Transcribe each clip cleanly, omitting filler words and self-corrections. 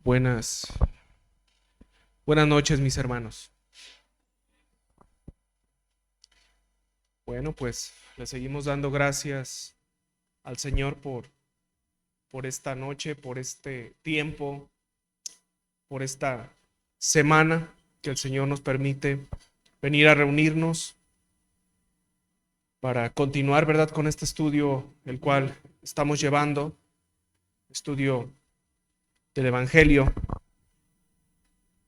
Buenas noches, mis hermanos. Bueno, pues le seguimos dando gracias al Señor por esta noche, por este tiempo, por esta semana que el Señor nos permite venir a reunirnos para continuar, ¿verdad?, con este estudio, el cual estamos llevando, estudio del Evangelio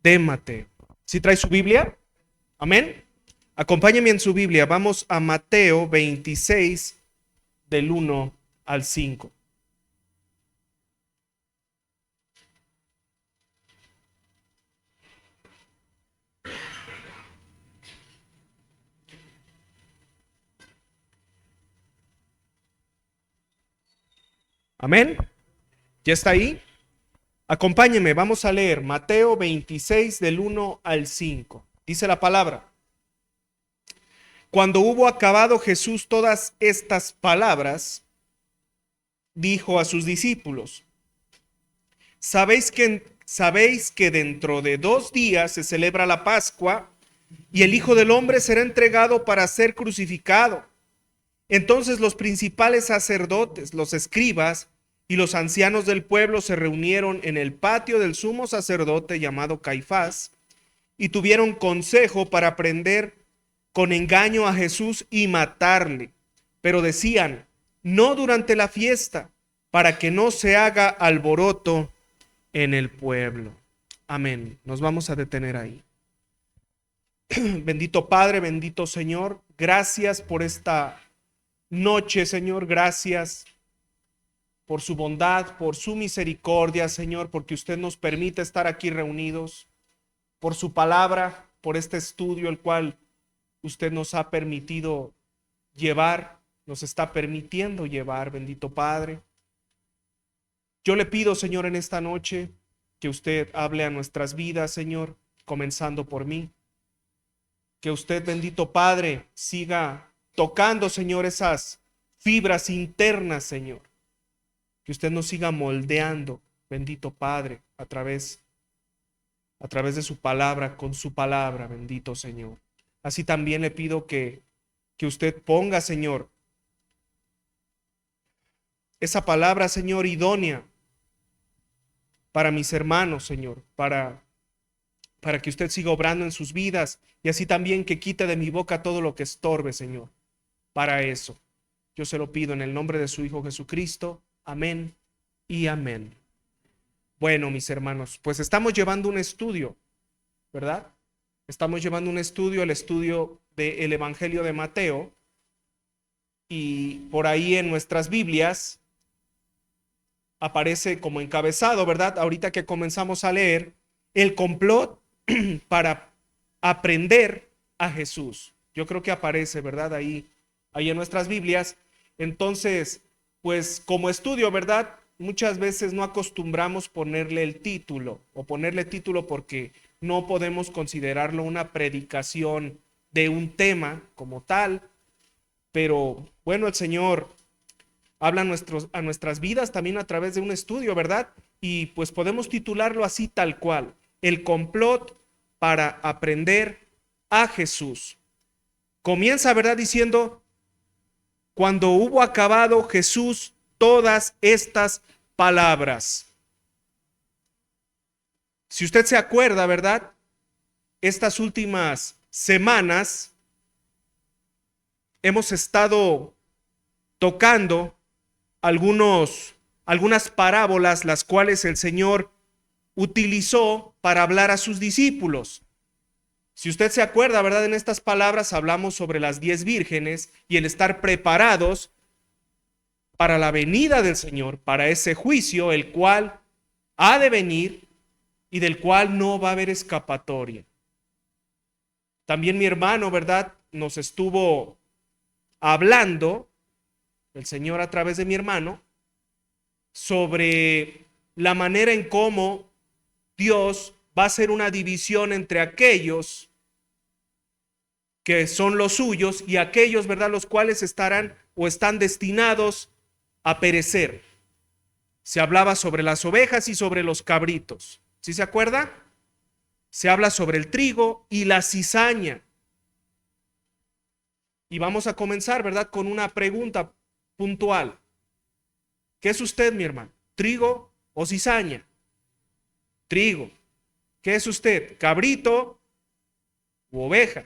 de Mateo. ¿Sí trae su Biblia? Amén. Acompáñenme en su Biblia. Vamos a Mateo 26, del 1 al 5. Amén. ¿Ya está ahí? Acompáñenme, vamos a leer Mateo 26, del 1 al 5. Dice la palabra: Cuando hubo acabado Jesús todas estas palabras, dijo a sus discípulos: ¿Sabéis que dentro de 2 días se celebra la Pascua y el Hijo del Hombre será entregado para ser crucificado? Entonces los principales sacerdotes, los escribas y los ancianos del pueblo se reunieron en el patio del sumo sacerdote llamado Caifás y tuvieron consejo para prender con engaño a Jesús y matarle. Pero decían: no durante la fiesta, para que no se haga alboroto en el pueblo. Amén. Nos vamos a detener ahí. Bendito Padre, bendito Señor, gracias por esta noche, Señor, gracias por su bondad, por su misericordia, Señor, porque usted nos permite estar aquí reunidos, por su palabra, por este estudio, el cual usted nos ha permitido llevar, nos está permitiendo llevar, bendito Padre. Yo le pido, Señor, en esta noche, que usted hable a nuestras vidas, Señor, comenzando por mí. Que usted, bendito Padre, siga tocando, Señor, esas fibras internas, Señor. Que usted nos siga moldeando, bendito Padre, a través de su palabra, con su palabra, bendito Señor. Así también le pido que usted ponga, Señor, esa palabra, Señor, idónea para mis hermanos, Señor, para que usted siga obrando en sus vidas, y así también que quite de mi boca todo lo que estorbe, Señor. Para eso, yo se lo pido en el nombre de su Hijo Jesucristo. Amén y amén. Bueno, mis hermanos, pues estamos llevando un estudio, ¿verdad? Estamos llevando un estudio, el estudio del Evangelio de Mateo, y por ahí en nuestras Biblias aparece como encabezado, ¿verdad? Ahorita que comenzamos a leer, el complot para aprender a Jesús. Yo creo que aparece, ¿verdad? Ahí en nuestras Biblias. Entonces, pues como estudio, ¿verdad? Muchas veces no acostumbramos ponerle el título o ponerle título porque no podemos considerarlo una predicación de un tema como tal, pero bueno, el Señor habla a nuestras vidas también a través de un estudio, ¿verdad? Y pues podemos titularlo así tal cual: el complot para aprender a Jesús. Comienza, ¿verdad?, diciendo: cuando hubo acabado Jesús todas estas palabras. Si usted se acuerda, ¿verdad?, estas últimas semanas hemos estado tocando algunas parábolas, las cuales el Señor utilizó para hablar a sus discípulos. Si usted se acuerda, ¿verdad?, en estas palabras hablamos sobre las 10 vírgenes y el estar preparados para la venida del Señor, para ese juicio, el cual ha de venir y del cual no va a haber escapatoria. También mi hermano, ¿verdad?, nos estuvo hablando, el Señor a través de mi hermano, sobre la manera en cómo Dios va a hacer una división entre aquellos que son los suyos y aquellos, ¿verdad?, los cuales estarán o están destinados a perecer. Se hablaba sobre las ovejas y sobre los cabritos. ¿Sí se acuerda? Se habla sobre el trigo y la cizaña. Y vamos a comenzar, ¿verdad? Con una pregunta puntual. ¿Qué es usted, mi hermano? ¿Trigo o cizaña? Trigo. ¿Qué es usted? ¿Cabrito u oveja?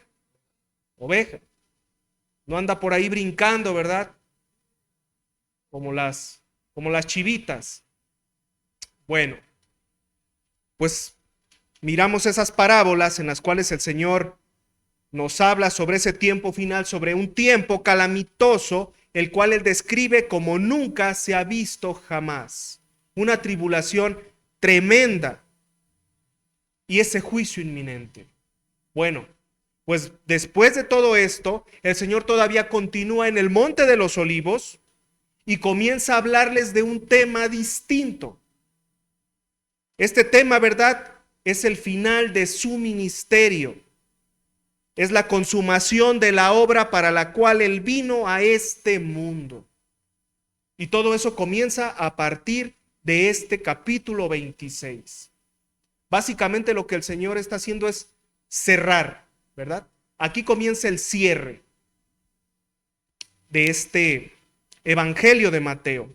Oveja. No anda por ahí brincando, ¿verdad? Como las chivitas. Bueno, pues miramos esas parábolas en las cuales el Señor nos habla sobre ese tiempo final, sobre un tiempo calamitoso, el cual Él describe como nunca se ha visto jamás. Una tribulación tremenda y ese juicio inminente. Bueno, pues después de todo esto, el Señor todavía continúa en el Monte de los Olivos y comienza a hablarles de un tema distinto. Este tema, ¿verdad? Es el final de su ministerio. Es la consumación de la obra para la cual Él vino a este mundo. Y todo eso comienza a partir de este capítulo 26. Básicamente lo que el Señor está haciendo es cerrar, ¿verdad? Aquí comienza el cierre de este Evangelio de Mateo.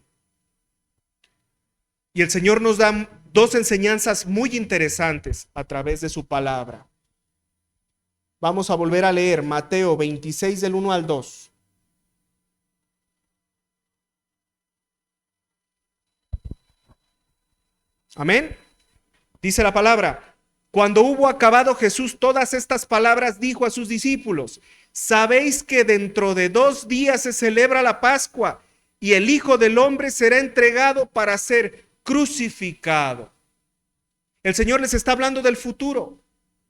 Y el Señor nos da dos enseñanzas muy interesantes a través de su palabra. Vamos a volver a leer Mateo 26 del 1 al 2. Amén. Dice la palabra: cuando hubo acabado Jesús todas estas palabras, dijo a sus discípulos: sabéis que dentro de 2 días se celebra la Pascua y el Hijo del Hombre será entregado para ser crucificado. El Señor les está hablando del futuro,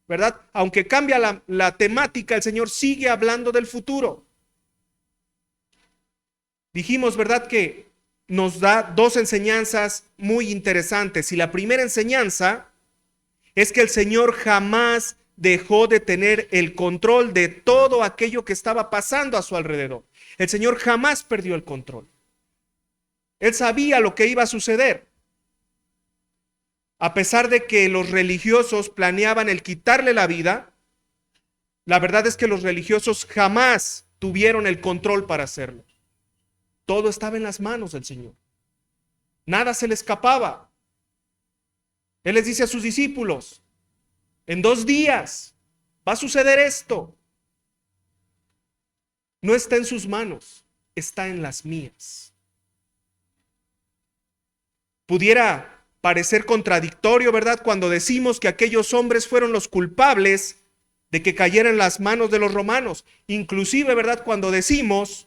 ¿verdad? Aunque cambia la temática, el Señor sigue hablando del futuro. Dijimos, ¿verdad?, que nos da dos enseñanzas muy interesantes. Y la primera enseñanza es que el Señor jamás dejó de tener el control de todo aquello que estaba pasando a su alrededor. El Señor jamás perdió el control. Él sabía lo que iba a suceder. A pesar de que los religiosos planeaban el quitarle la vida, la verdad es que los religiosos jamás tuvieron el control para hacerlo. Todo estaba en las manos del Señor. Nada se le escapaba. Él les dice a sus discípulos: en 2 días va a suceder esto. No está en sus manos, está en las mías. Pudiera parecer contradictorio, ¿verdad?, cuando decimos que aquellos hombres fueron los culpables de que cayera en las manos de los romanos. Inclusive, ¿verdad?, cuando decimos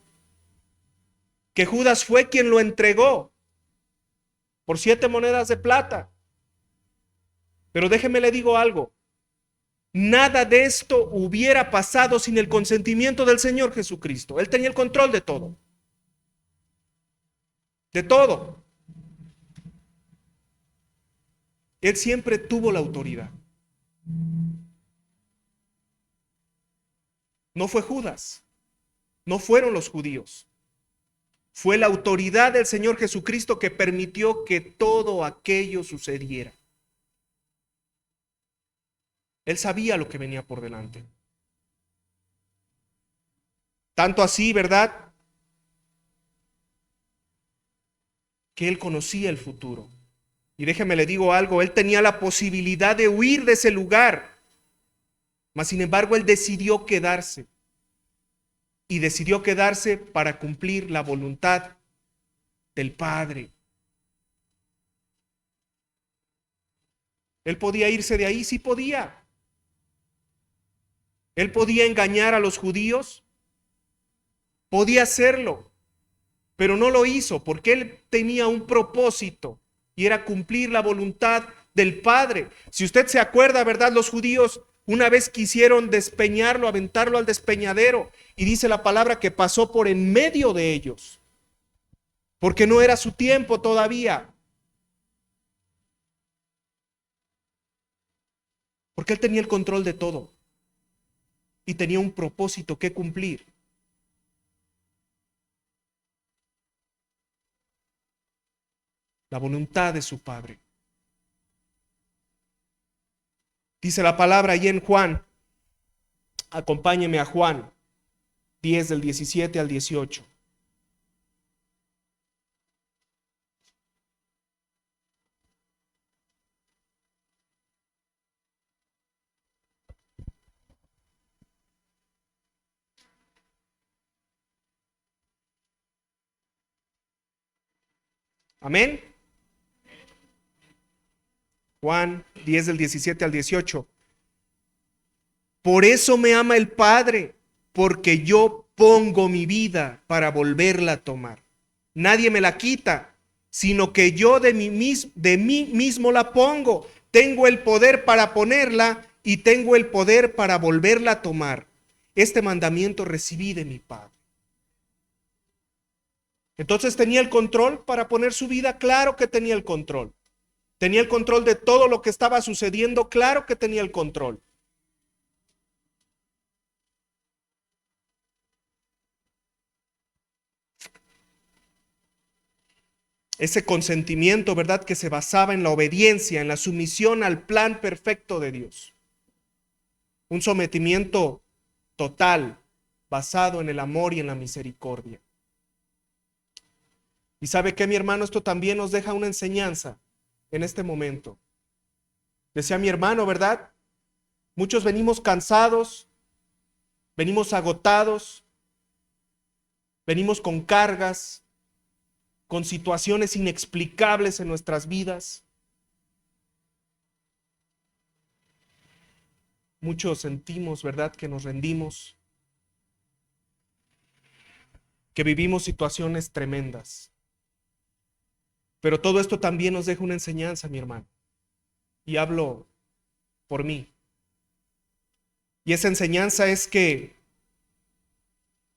que Judas fue quien lo entregó por 7 monedas de plata. Pero déjeme le digo algo: nada de esto hubiera pasado sin el consentimiento del Señor Jesucristo. Él tenía el control de todo. De todo. Él siempre tuvo la autoridad. No fue Judas, no fueron los judíos. Fue la autoridad del Señor Jesucristo que permitió que todo aquello sucediera. Él sabía lo que venía por delante. Tanto así, ¿verdad?, que Él conocía el futuro. Y déjeme le digo algo: Él tenía la posibilidad de huir de ese lugar, mas sin embargo Él decidió quedarse. Y decidió quedarse para cumplir la voluntad del Padre. Él podía irse de ahí, sí podía. Él podía engañar a los judíos, podía hacerlo, pero no lo hizo porque Él tenía un propósito y era cumplir la voluntad del Padre. Si usted se acuerda, ¿verdad?, los judíos una vez quisieron despeñarlo, aventarlo al despeñadero, y dice la palabra que pasó por en medio de ellos, porque no era su tiempo todavía. Porque Él tenía el control de todo y tenía un propósito que cumplir. La voluntad de su Padre. Dice la palabra ahí en Juan, acompáñeme a Juan 10 del 17 al 18. Amén. Juan 10 del 17 al 18. Por eso me ama el Padre, porque yo pongo mi vida para volverla a tomar. Nadie me la quita, sino que yo de mí mismo la pongo. Tengo el poder para ponerla y tengo el poder para volverla a tomar. Este mandamiento recibí de mi Padre. Entonces, ¿tenía el control para poner su vida? Claro que tenía el control. ¿Tenía el control de todo lo que estaba sucediendo? Claro que tenía el control. Ese consentimiento, ¿verdad?, que se basaba en la obediencia, en la sumisión al plan perfecto de Dios. Un sometimiento total, basado en el amor y en la misericordia. Y ¿sabe qué, mi hermano? Esto también nos deja una enseñanza en este momento. Decía mi hermano, ¿verdad? Muchos venimos cansados, venimos agotados, venimos con cargas, con situaciones inexplicables en nuestras vidas. Muchos sentimos, ¿verdad?, que nos rendimos, que vivimos situaciones tremendas. Pero todo esto también nos deja una enseñanza, mi hermano. Y hablo por mí. Y esa enseñanza es que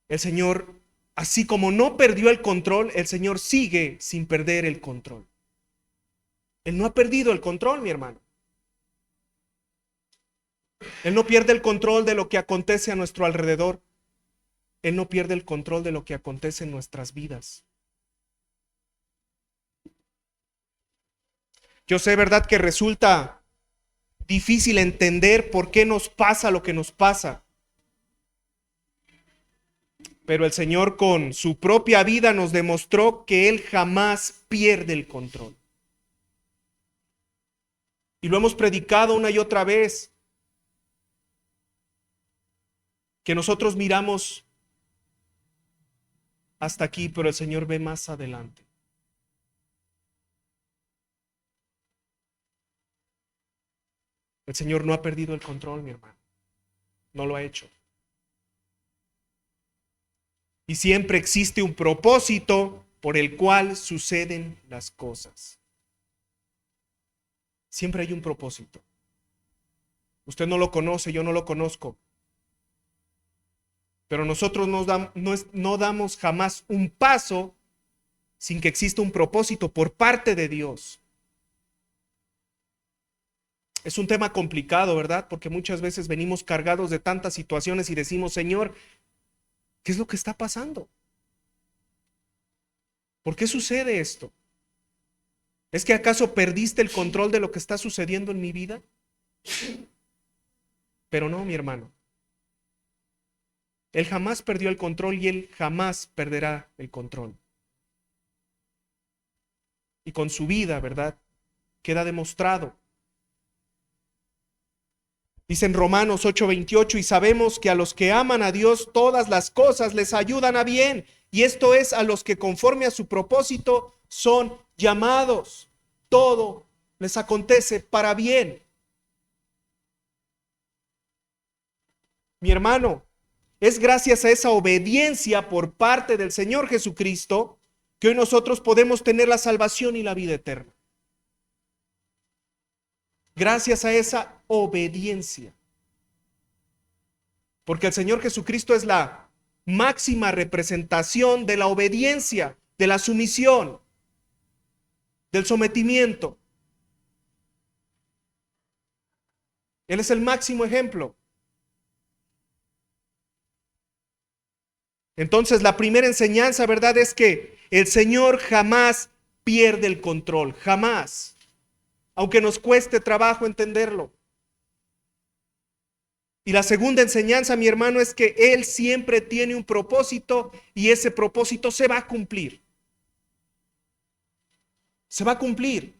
el Señor, así como no perdió el control, el Señor sigue sin perder el control. Él no ha perdido el control, mi hermano. Él no pierde el control de lo que acontece a nuestro alrededor. Él no pierde el control de lo que acontece en nuestras vidas. Yo sé, ¿verdad?, que resulta difícil entender por qué nos pasa lo que nos pasa. Pero el Señor con su propia vida nos demostró que Él jamás pierde el control. Y lo hemos predicado una y otra vez, que nosotros miramos hasta aquí, pero el Señor ve más adelante. El Señor no ha perdido el control, mi hermano. No lo ha hecho. Y siempre existe un propósito por el cual suceden las cosas. Siempre hay un propósito. Usted no lo conoce, yo no lo conozco. Pero nosotros no damos jamás un paso sin que exista un propósito por parte de Dios. Es un tema complicado, ¿verdad? Porque muchas veces venimos cargados de tantas situaciones y decimos, Señor, ¿qué es lo que está pasando? ¿Por qué sucede esto? ¿Es que acaso perdiste el control de lo que está sucediendo en mi vida? Pero no, mi hermano. Él jamás perdió el control y Él jamás perderá el control. Y con su vida, ¿verdad?, queda demostrado. Dice en Romanos 8:28, y sabemos que a los que aman a Dios todas las cosas les ayudan a bien. Y esto es a los que conforme a su propósito son llamados. Todo les acontece para bien. Mi hermano, es gracias a esa obediencia por parte del Señor Jesucristo que hoy nosotros podemos tener la salvación y la vida eterna. Gracias a esa obediencia. Porque el Señor Jesucristo es la máxima representación de la obediencia, de la sumisión, del sometimiento. Él es el máximo ejemplo. Entonces, la primera enseñanza, ¿verdad?, es que el Señor jamás pierde el control, jamás. Aunque nos cueste trabajo entenderlo. Y la segunda enseñanza, mi hermano, es que Él siempre tiene un propósito y ese propósito se va a cumplir. Se va a cumplir.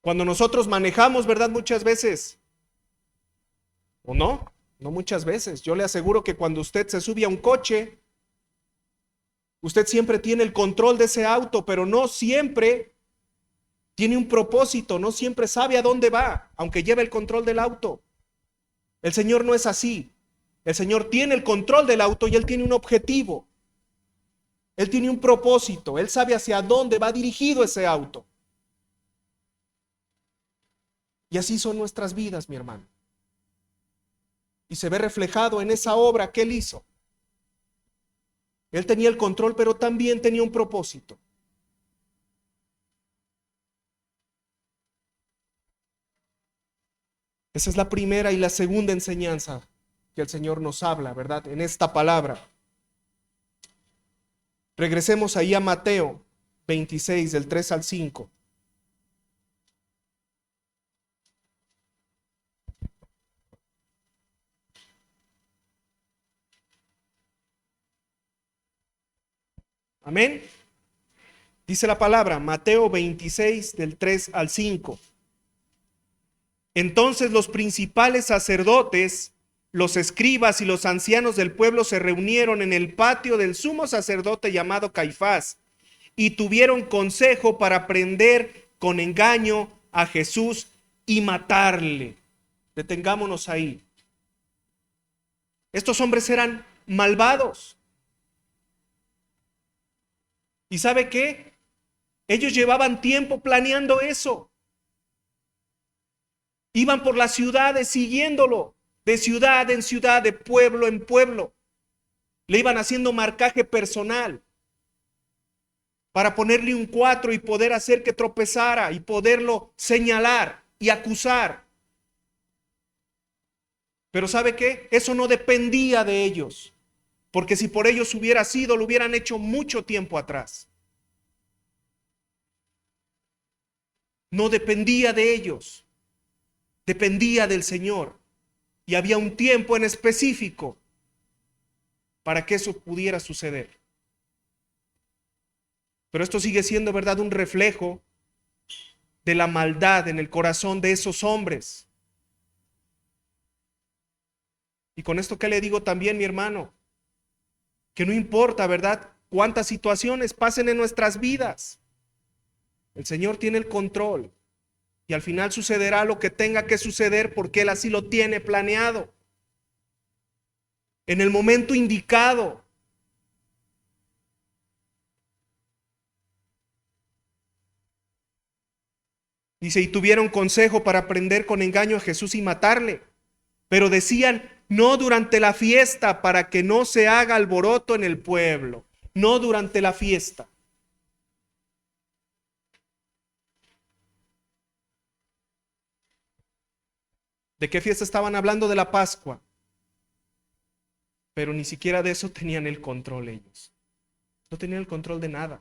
Cuando nosotros manejamos, ¿verdad? Muchas veces, o no, no muchas veces. Yo le aseguro que cuando usted se sube a un coche, usted siempre tiene el control de ese auto, pero no siempre tiene un propósito, no siempre sabe a dónde va, aunque lleve el control del auto. El Señor no es así. El Señor tiene el control del auto y Él tiene un objetivo. Él tiene un propósito. Él sabe hacia dónde va dirigido ese auto. Y así son nuestras vidas, mi hermano. Y se ve reflejado en esa obra que Él hizo. Él tenía el control, pero también tenía un propósito. Esa es la primera y la segunda enseñanza que el Señor nos habla, ¿verdad? En esta palabra. Regresemos ahí a Mateo 26, del 3 al 5. Amén. Dice la palabra, Mateo 26, del 3 al 5. Entonces los principales sacerdotes, los escribas y los ancianos del pueblo se reunieron en el patio del sumo sacerdote llamado Caifás y tuvieron consejo para prender con engaño a Jesús y matarle. Detengámonos ahí. Estos hombres eran malvados. ¿Y sabe qué? Ellos llevaban tiempo planeando eso. Iban por las ciudades siguiéndolo, de ciudad en ciudad, de pueblo en pueblo. Le iban haciendo marcaje personal para ponerle un 4 y poder hacer que tropezara y poderlo señalar y acusar. Pero ¿sabe qué? Eso no dependía de ellos, porque si por ellos hubiera sido, lo hubieran hecho mucho tiempo atrás. No dependía de ellos, dependía del Señor. Y había un tiempo en específico para que eso pudiera suceder. Pero esto sigue siendo, ¿verdad?, un reflejo de la maldad en el corazón de esos hombres. Y con esto, ¿qué le digo también, mi hermano? Que no importa, ¿verdad?, cuántas situaciones pasen en nuestras vidas. El Señor tiene el control. Y al final sucederá lo que tenga que suceder porque Él así lo tiene planeado. En el momento indicado. Dice, y tuvieron consejo para prender con engaño a Jesús y matarle. Pero decían, no durante la fiesta, para que no se haga alboroto en el pueblo. No durante la fiesta. ¿De qué fiesta estaban hablando? De la Pascua. Pero ni siquiera de eso tenían el control ellos. No tenían el control de nada.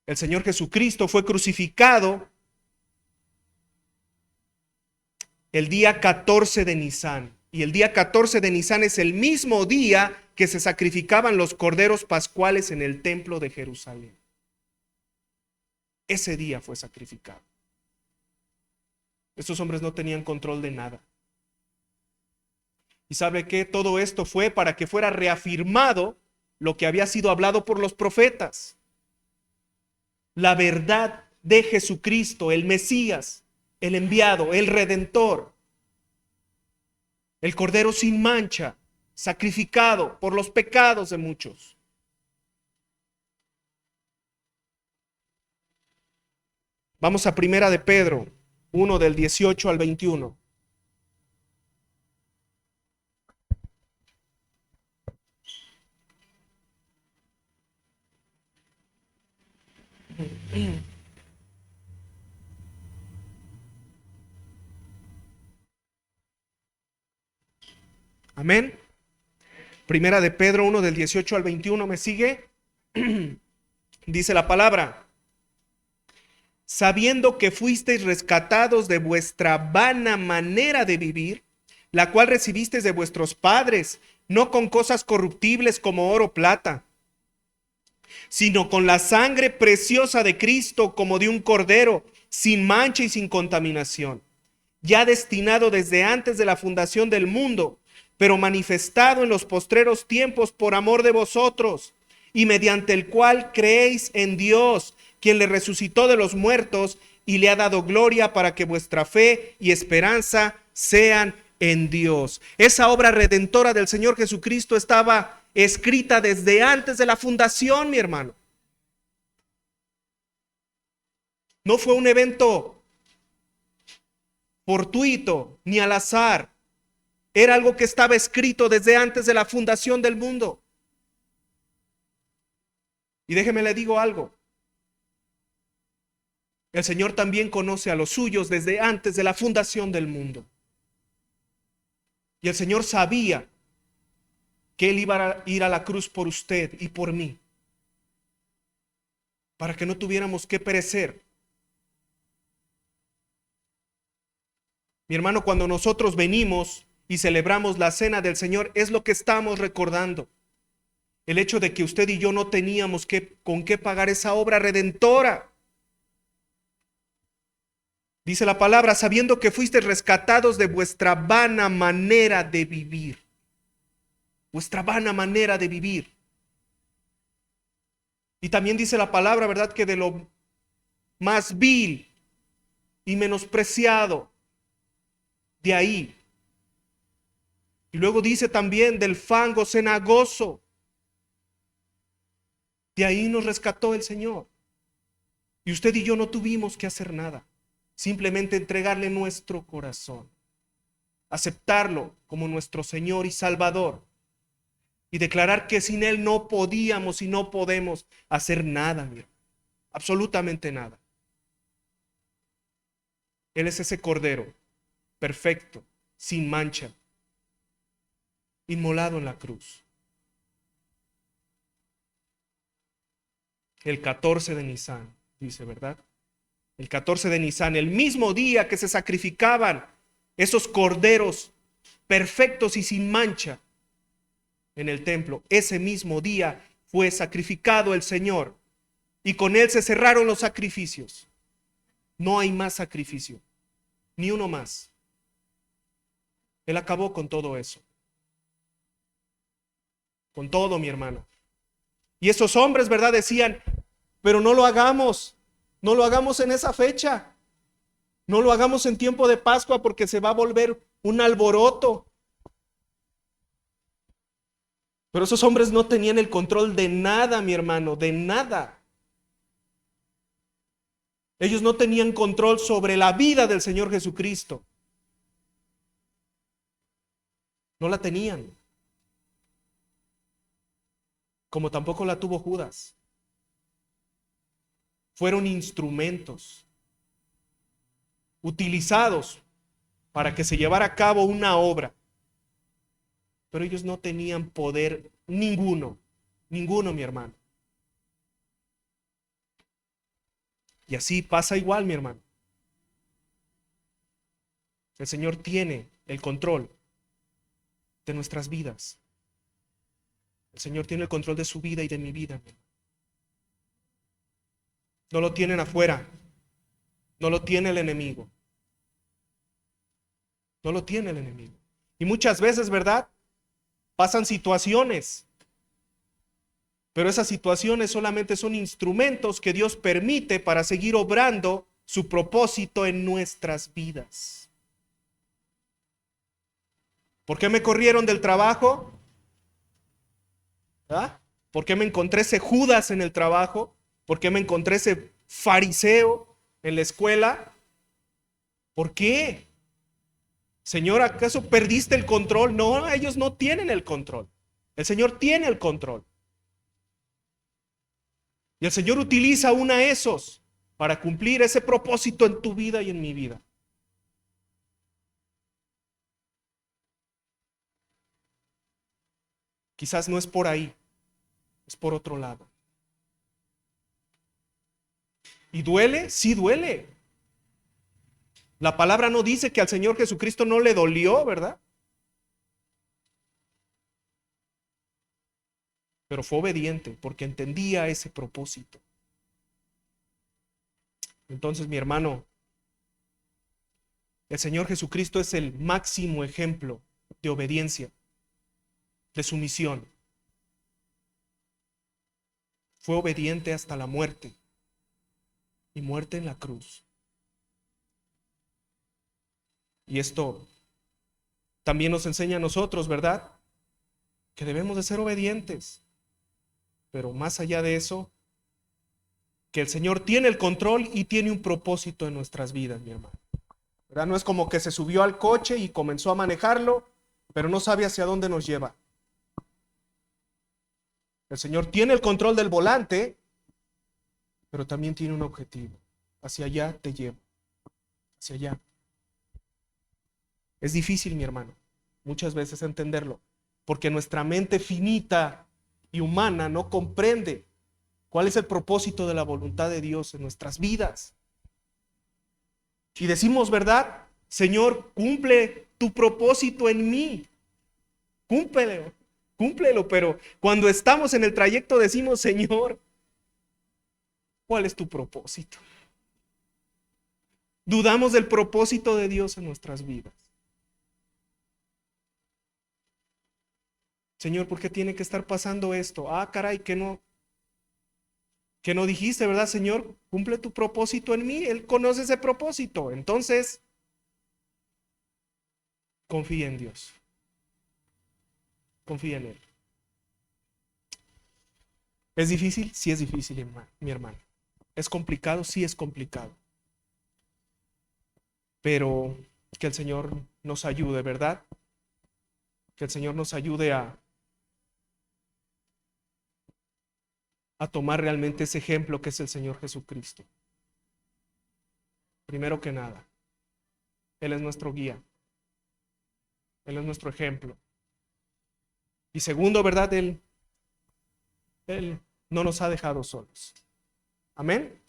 El Señor Jesucristo fue crucificado el día 14 de Nisán. Y el día 14 de Nisán es el mismo día que se sacrificaban los corderos pascuales en el templo de Jerusalén. Ese día fue sacrificado. Estos hombres no tenían control de nada. ¿Y sabe qué? Todo esto fue para que fuera reafirmado lo que había sido hablado por los profetas. La verdad de Jesucristo, el Mesías, el enviado, el Redentor, el Cordero sin mancha, sacrificado por los pecados de muchos. Vamos a Primera de Pedro 1 del 18 al 21. Amén. Primera de Pedro 1 del 18 al 21, ¿me sigue? Dice la palabra. sabiendo que fuisteis rescatados de vuestra vana manera de vivir, la cual recibisteis de vuestros padres, no con cosas corruptibles como oro o plata, sino con la sangre preciosa de Cristo, como de un cordero, sin mancha y sin contaminación, ya destinado desde antes de la fundación del mundo, pero manifestado en los postreros tiempos por amor de vosotros, y mediante el cual creéis en Dios, quien le resucitó de los muertos y le ha dado gloria, para que vuestra fe y esperanza sean en Dios. Esa obra redentora del Señor Jesucristo estaba escrita desde antes de la fundación, mi hermano. No fue un evento fortuito ni al azar. Era algo que estaba escrito desde antes de la fundación del mundo. Y déjeme le digo algo. El Señor también conoce a los suyos desde antes de la fundación del mundo. Y el Señor sabía que Él iba a ir a la cruz por usted y por mí, para que no tuviéramos que perecer. Mi hermano, cuando nosotros venimos y celebramos la cena del Señor, es lo que estamos recordando. El hecho de que usted y yo no teníamos con qué pagar esa obra redentora. Dice la palabra, sabiendo que fuisteis rescatados de vuestra vana manera de vivir. Vuestra vana manera de vivir. Y también dice la palabra, ¿verdad?, que de lo más vil y menospreciado, de ahí. Y luego dice también del fango cenagoso. De ahí nos rescató el Señor. Y usted y yo no tuvimos que hacer nada. Simplemente entregarle nuestro corazón. Aceptarlo como nuestro Señor y Salvador. Y declarar que sin Él no podíamos y no podemos hacer nada, mira. Absolutamente nada. Él es ese cordero perfecto, sin mancha, inmolado en la cruz. El 14 de Nisan, dice, ¿verdad? El 14 de Nisan, el mismo día que se sacrificaban esos corderos perfectos y sin mancha en el templo, ese mismo día fue sacrificado el Señor y con Él se cerraron los sacrificios. No hay más sacrificio, ni uno más. Él acabó con todo eso. Con todo, mi hermano. Y esos hombres, ¿verdad?, decían, pero no lo hagamos en esa fecha. No lo hagamos en tiempo de Pascua porque se va a volver un alboroto. Pero esos hombres no tenían el control de nada, mi hermano, de nada. Ellos no tenían control sobre la vida del Señor Jesucristo. No la tenían. Como tampoco la tuvo Judas. Fueron instrumentos utilizados para que se llevara a cabo una obra. Pero ellos no tenían poder ninguno, mi hermano. Y así pasa igual, mi hermano. El Señor tiene el control de nuestras vidas. El Señor tiene el control de su vida y de mi vida. No lo tienen afuera. No lo tiene el enemigo. No lo tiene el enemigo. Y muchas veces, ¿verdad?, pasan situaciones. Pero esas situaciones solamente son instrumentos que Dios permite para seguir obrando su propósito en nuestras vidas. ¿Por qué me corrieron del trabajo? ¿Ah? ¿Por qué me encontré ese Judas en el trabajo? ¿Por qué me encontré ese fariseo en la escuela? ¿Por qué? Señor, ¿acaso perdiste el control? No, ellos no tienen el control. El Señor tiene el control. Y el Señor utiliza aún a esos para cumplir ese propósito en tu vida y en mi vida. Quizás no es por ahí, es por otro lado. ¿Y duele? Sí duele. La palabra no dice que al Señor Jesucristo no le dolió, ¿verdad? Pero fue obediente porque entendía ese propósito. Entonces, mi hermano, el Señor Jesucristo es el máximo ejemplo de obediencia, de sumisión. Fue obediente hasta la muerte, y muerte en la cruz. Y esto también nos enseña a nosotros, ¿verdad? Que debemos de ser obedientes. Pero más allá de eso, que el Señor tiene el control y tiene un propósito en nuestras vidas, mi hermano. ¿Verdad? No es como que se subió al coche y comenzó a manejarlo, pero no sabe hacia dónde nos lleva. El Señor tiene el control del volante, pero también tiene un objetivo. Hacia allá te llevo. Hacia allá. Es difícil, mi hermano, muchas veces entenderlo, porque nuestra mente finita y humana no comprende cuál es el propósito de la voluntad de Dios en nuestras vidas. Y decimos, ¿verdad? Señor, cumple tu propósito en mí. Cúmplelo, cúmplelo, pero cuando estamos en el trayecto decimos, Señor, ¿cuál es tu propósito? Dudamos del propósito de Dios en nuestras vidas. Señor, ¿por qué tiene que estar pasando esto? Ah, caray, que no dijiste, ¿verdad, Señor? Cumple tu propósito en mí. Él conoce ese propósito. Entonces, confía en Dios. Confía en Él. ¿Es difícil? Sí es difícil, mi hermano. ¿Es complicado? Sí es complicado. Pero que el Señor nos ayude, ¿verdad? Que el Señor nos ayude a tomar realmente ese ejemplo que es el Señor Jesucristo. Primero que nada, Él es nuestro guía. Él es nuestro ejemplo. Y segundo, ¿verdad? Él no nos ha dejado solos. Amén.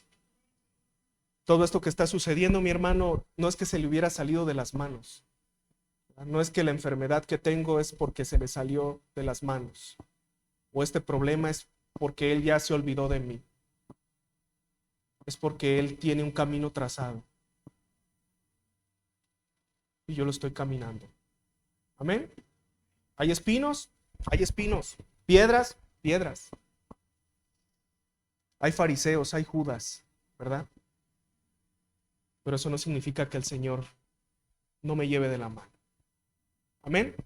Todo esto que está sucediendo, mi hermano, no es que se le hubiera salido de las manos. No es que la enfermedad que tengo es porque se me salió de las manos. O este problema es porque Él ya se olvidó de mí. Es porque Él tiene un camino trazado. Y yo lo estoy caminando. Amén. ¿Hay espinos? Hay espinos. ¿Piedras? Piedras. Hay fariseos, hay Judas, ¿verdad? Pero eso no significa que el Señor no me lleve de la mano. Amén.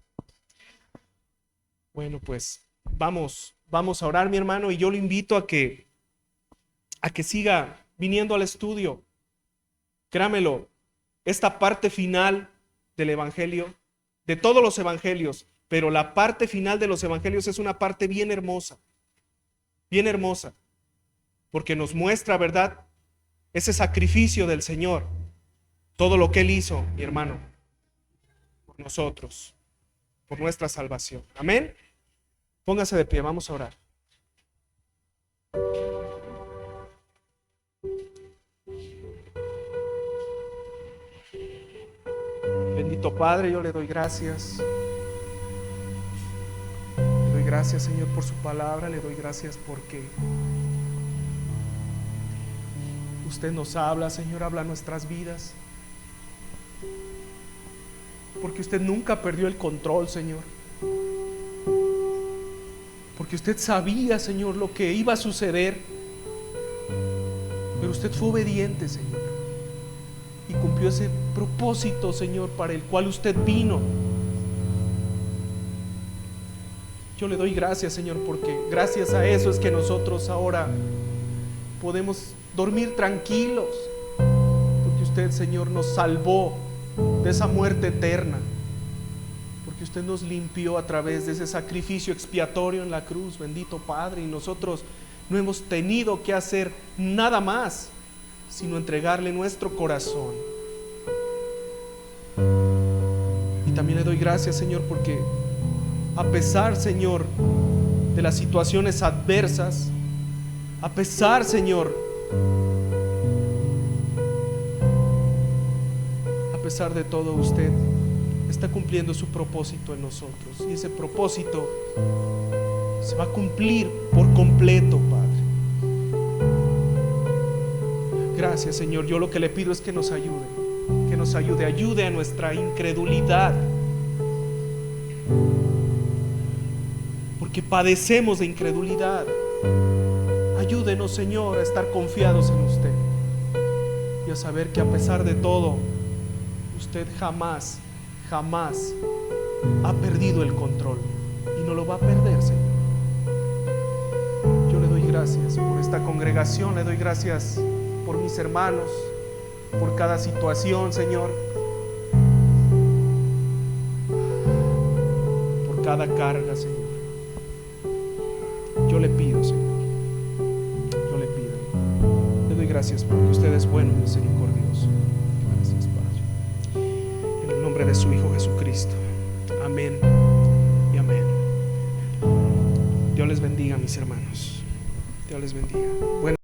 Bueno, pues vamos a orar, mi hermano, y yo lo invito a que siga viniendo al estudio. Créamelo, esta parte final del evangelio, de todos los evangelios, pero la parte final de los evangelios es una parte bien hermosa, porque nos muestra, ¿verdad?, ese sacrificio del Señor, todo lo que Él hizo, mi hermano, por nosotros, por nuestra salvación. Amén. Póngase de pie, vamos a orar. Bendito Padre, yo le doy gracias. Le doy gracias, Señor, por su palabra. Le doy gracias porque usted nos habla, Señor, habla nuestras vidas. Porque usted nunca perdió el control, Señor. Porque usted sabía, Señor, lo que iba a suceder. Pero usted fue obediente, Señor. Y cumplió ese propósito, Señor, para el cual usted vino. Yo le doy gracias, Señor, porque gracias a eso es que nosotros ahora podemos dormir tranquilos. Porque usted, Señor, nos salvó de esa muerte eterna. Porque usted nos limpió a través de ese sacrificio expiatorio en la cruz, bendito Padre. Y nosotros no hemos tenido que hacer nada más sino entregarle nuestro corazón. Y también le doy gracias, Señor, porque a pesar, Señor, de las situaciones adversas, a pesar, Señor, pesar de todo, usted está cumpliendo su propósito en nosotros, y ese propósito se va a cumplir por completo, Padre. Gracias, Señor. Yo lo que le pido es que nos ayude, ayude a nuestra incredulidad, porque padecemos de incredulidad. Ayúdenos, Señor, a estar confiados en usted y a saber que a pesar de todo, usted jamás ha perdido el control y no lo va a perder, Señor. Yo le doy gracias por esta congregación, le doy gracias por mis hermanos, por cada situación, Señor, por cada carga, Señor. Yo le pido, Señor, le doy gracias porque usted es bueno y misericordioso. Gracias, Padre. En el nombre de su Hijo Jesucristo. Amén y amén. Dios les bendiga, mis hermanos. Dios les bendiga. Bueno.